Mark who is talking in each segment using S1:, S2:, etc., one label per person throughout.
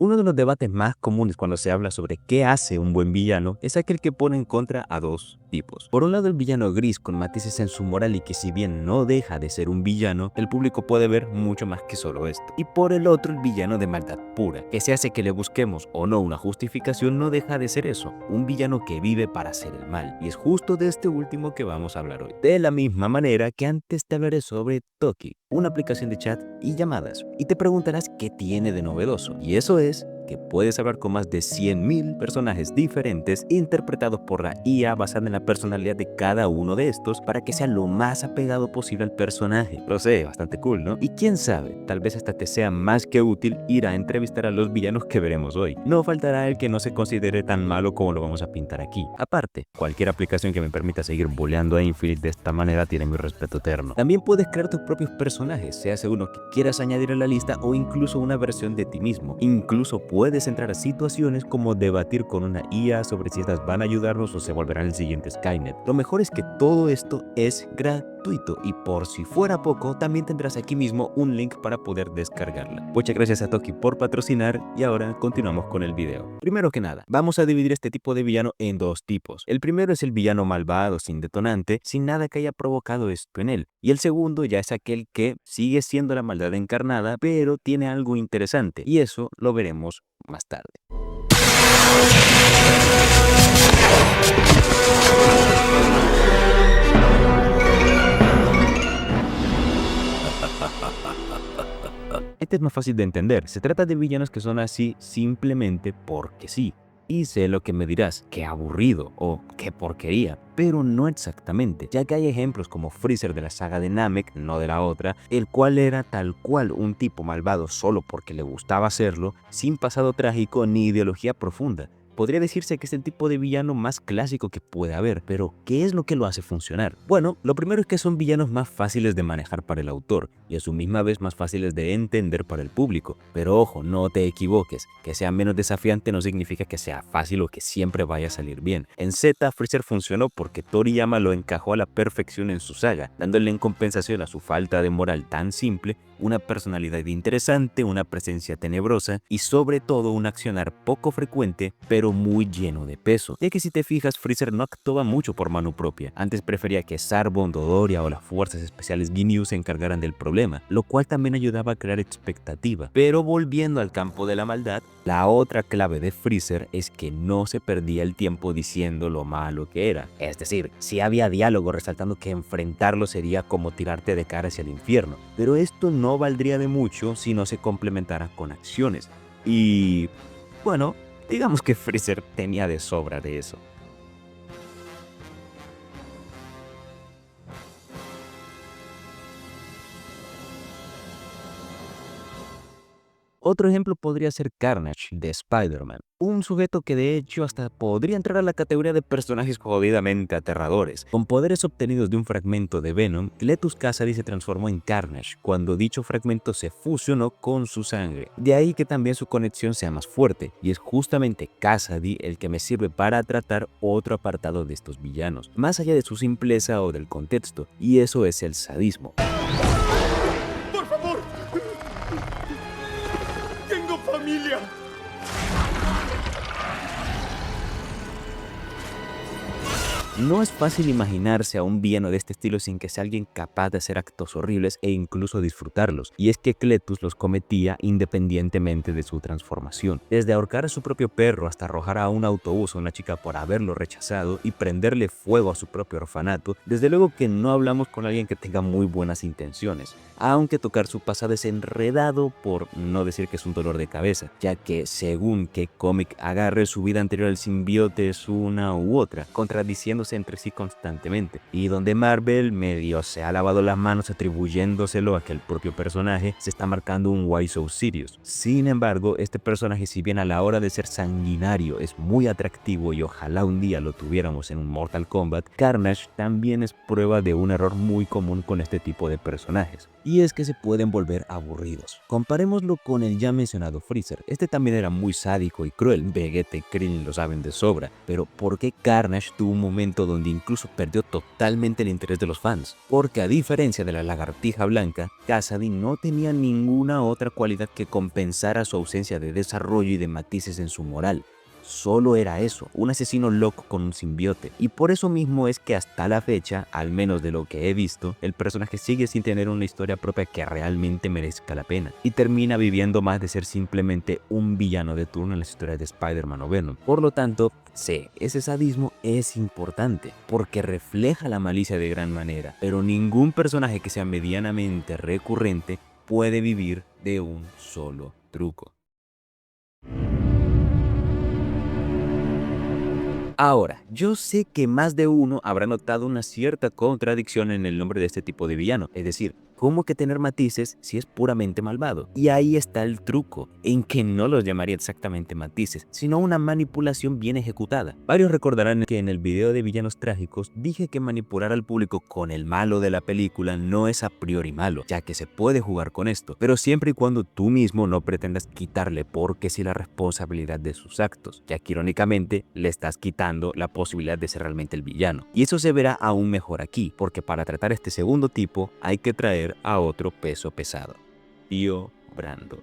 S1: Uno de los debates más comunes cuando se habla sobre qué hace un buen villano es aquel que pone en contra a dos tipos. Por un lado, el villano gris con matices en su moral y que si bien no deja de ser un villano, el público puede ver mucho más que solo esto. Y por el otro, el villano de maldad pura, que se hace que le busquemos o no una justificación, no deja de ser eso, un villano que vive para hacer el mal. Y es justo de este último que vamos a hablar hoy. De la misma manera que antes te hablaré sobre Toki, una aplicación de chat y llamadas. Y te preguntarás qué tiene de novedoso. Y eso es que puedes hablar con más de 100.000 personajes diferentes interpretados por la IA basada en la personalidad de cada uno de estos para que sea lo más apegado posible al personaje. Lo sé, bastante cool, ¿no? Y quién sabe, tal vez hasta te sea más que útil ir a entrevistar a los villanos que veremos hoy. No faltará el que no se considere tan malo como lo vamos a pintar aquí. Aparte, cualquier aplicación que me permita seguir boleando a Infinite de esta manera tiene mi respeto eterno. También puedes crear tus propios personajes, sea uno que quieras añadir a la lista o incluso una versión de ti mismo. Incluso puedes entrar a situaciones como debatir con una IA sobre si estas van a ayudarnos o se volverán el siguiente Skynet. Lo mejor es que todo esto es gratuito y por si fuera poco, también tendrás aquí mismo un link para poder descargarla. Muchas gracias a Toki por patrocinar y ahora continuamos con el video. Primero que nada, vamos a dividir este tipo de villano en dos tipos. El primero es el villano malvado, sin detonante, sin nada que haya provocado esto en él. Y el segundo ya es aquel que sigue siendo la maldad encarnada, pero tiene algo interesante. Y eso lo veremos más tarde. Este es más fácil de entender. Se trata de villanos que son así simplemente porque sí. Y sé lo que me dirás, qué aburrido o qué porquería, pero no exactamente, ya que hay ejemplos como Freezer de la saga de Namek, no de la otra, el cual era tal cual un tipo malvado solo porque le gustaba hacerlo, sin pasado trágico ni ideología profunda. Podría decirse que es el tipo de villano más clásico que puede haber, pero ¿qué es lo que lo hace funcionar? Bueno, lo primero es que son villanos más fáciles de manejar para el autor y a su misma vez más fáciles de entender para el público. Pero ojo, no te equivoques, que sea menos desafiante no significa que sea fácil o que siempre vaya a salir bien. En Z, Freezer funcionó porque Toriyama lo encajó a la perfección en su saga, dándole en compensación a su falta de moral tan simple, una personalidad interesante, una presencia tenebrosa y sobre todo un accionar poco frecuente, pero muy lleno de peso, ya que si te fijas, Freezer no actuaba mucho por mano propia, antes prefería que Zarbon, Dodoria o las fuerzas especiales Ginyu se encargaran del problema, lo cual también ayudaba a crear expectativa. Pero volviendo al campo de la maldad, la otra clave de Freezer es que no se perdía el tiempo diciendo lo malo que era, es decir, sí había diálogo resaltando que enfrentarlo sería como tirarte de cara hacia el infierno, pero esto no valdría de mucho si no se complementara con acciones. Y bueno, digamos que Freezer tenía de sobra de eso. Otro ejemplo podría ser Carnage de Spider-Man, un sujeto que de hecho hasta podría entrar a la categoría de personajes jodidamente aterradores. Con poderes obtenidos de un fragmento de Venom, Cletus Kasady se transformó en Carnage cuando dicho fragmento se fusionó con su sangre. De ahí que también su conexión sea más fuerte, y es justamente Kasady el que me sirve para tratar otro apartado de estos villanos, más allá de su simpleza o del contexto, y eso es el sadismo.
S2: ¡Por favor! ¡Tengo familia!
S1: No es fácil imaginarse a un villano de este estilo sin que sea alguien capaz de hacer actos horribles e incluso disfrutarlos, y es que Cletus los cometía independientemente de su transformación. Desde ahorcar a su propio perro hasta arrojar a un autobús a una chica por haberlo rechazado y prenderle fuego a su propio orfanato, desde luego que no hablamos con alguien que tenga muy buenas intenciones, aunque tocar su pasado es enredado por no decir que es un dolor de cabeza, ya que según qué cómic agarre, su vida anterior al simbionte es una u otra, contradiciéndose entre sí constantemente, y donde Marvel medio se ha lavado las manos atribuyéndoselo a que el propio personaje se está marcando un why so serious. Sin embargo, este personaje, si bien a la hora de ser sanguinario es muy atractivo y ojalá un día lo tuviéramos en un Mortal Kombat, Carnage también es prueba de un error muy común con este tipo de personajes, y es que se pueden volver aburridos. Comparémoslo con el ya mencionado Freezer. Este también era muy sádico y cruel, Vegeta y Krillin lo saben de sobra, pero ¿por qué Carnage tuvo un momento momento donde incluso perdió totalmente el interés de los fans, porque a diferencia de la lagartija blanca, Kasady no tenía ninguna otra cualidad que compensara su ausencia de desarrollo y de matices en su moral. Solo era eso, un asesino loco con un simbiote. Y por eso mismo es que hasta la fecha, al menos de lo que he visto, el personaje sigue sin tener una historia propia que realmente merezca la pena. Y termina viviendo más de ser simplemente un villano de turno en las historias de Spider-Man o Venom. Por lo tanto, sí, ese sadismo es importante, porque refleja la malicia de gran manera. Pero ningún personaje que sea medianamente recurrente puede vivir de un solo truco. Ahora, yo sé que más de uno habrá notado una cierta contradicción en el nombre de este tipo de villano, es decir, ¿cómo que tener matices si es puramente malvado? Y ahí está el truco, en que no los llamaría exactamente matices, sino una manipulación bien ejecutada. Varios recordarán que en el video de villanos trágicos dije que manipular al público con el malo de la película no es a priori malo, ya que se puede jugar con esto, pero siempre y cuando tú mismo no pretendas quitarle porque sí la responsabilidad de sus actos, ya que irónicamente le estás quitando la posibilidad de ser realmente el villano. Y eso se verá aún mejor aquí, porque para tratar este segundo tipo hay que traer a otro peso pesado, Tío Brando.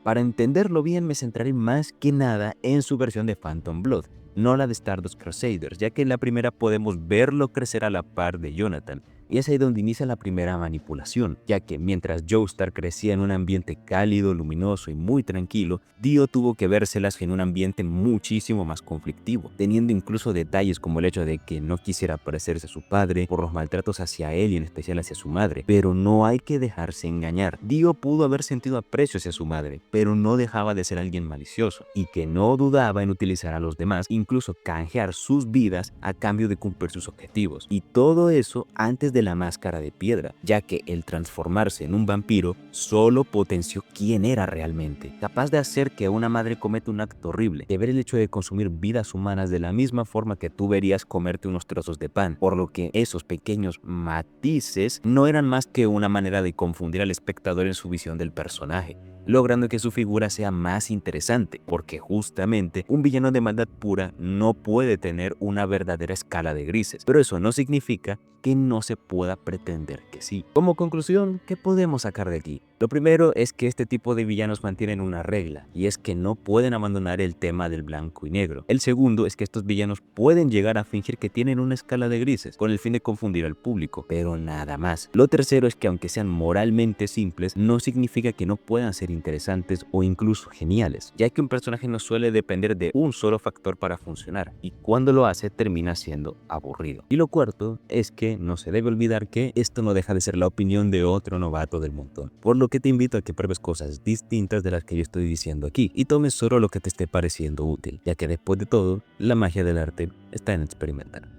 S1: Para entenderlo bien me centraré más que nada en su versión de Phantom Blood, no la de Stardust Crusaders, ya que en la primera podemos verlo crecer a la par de Jonathan, y es ahí donde inicia la primera manipulación, ya que mientras Joestar crecía en un ambiente cálido, luminoso y muy tranquilo, Dio tuvo que vérselas en un ambiente muchísimo más conflictivo, teniendo incluso detalles como el hecho de que no quisiera parecerse a su padre por los maltratos hacia él y en especial hacia su madre. Pero no hay que dejarse engañar. Dio pudo haber sentido aprecio hacia su madre, pero no dejaba de ser alguien malicioso, y que no dudaba en utilizar a los demás, incluso canjear sus vidas a cambio de cumplir sus objetivos. Y todo eso antes de la máscara de piedra, ya que el transformarse en un vampiro solo potenció quién era realmente, capaz de hacer que una madre cometa un acto horrible, de ver el hecho de consumir vidas humanas de la misma forma que tú verías comerte unos trozos de pan, por lo que esos pequeños matices no eran más que una manera de confundir al espectador en su visión del personaje, logrando que su figura sea más interesante, porque justamente un villano de maldad pura no puede tener una verdadera escala de grises, pero eso no significa que no se pueda pretender que sí. Como conclusión, ¿qué podemos sacar de aquí? Lo primero es que este tipo de villanos mantienen una regla, y es que no pueden abandonar el tema del blanco y negro. El segundo es que estos villanos pueden llegar a fingir que tienen una escala de grises, con el fin de confundir al público, pero nada más. Lo tercero es que aunque sean moralmente simples, no significa que no puedan ser interesantes o incluso geniales, ya que un personaje no suele depender de un solo factor para funcionar, y cuando lo hace termina siendo aburrido. Y lo cuarto es que no se debe olvidar que esto no deja de ser la opinión de otro novato del montón, por lo que te invito a que pruebes cosas distintas de las que yo estoy diciendo aquí y tomes solo lo que te esté pareciendo útil, ya que después de todo, la magia del arte está en experimentar.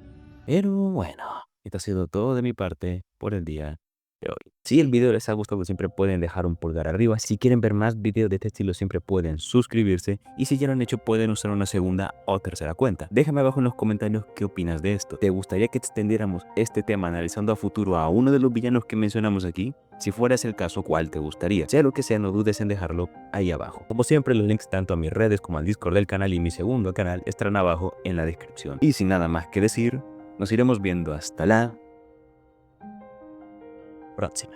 S1: Pero bueno, esto ha sido todo de mi parte por el día de hoy. Si el video les ha gustado, siempre pueden dejar un pulgar arriba. Si quieren ver más videos de este estilo, siempre pueden suscribirse. Y si ya lo han hecho, pueden usar una segunda o tercera cuenta. Déjame abajo en los comentarios qué opinas de esto. ¿Te gustaría que extendiéramos este tema analizando a futuro a uno de los villanos que mencionamos aquí? Si fuera ese el caso, ¿cuál te gustaría? Sea lo que sea, no dudes en dejarlo ahí abajo. Como siempre, los links tanto a mis redes como al Discord del canal y mi segundo canal estarán abajo en la descripción. Y sin nada más que decir, nos iremos viendo hasta la próxima.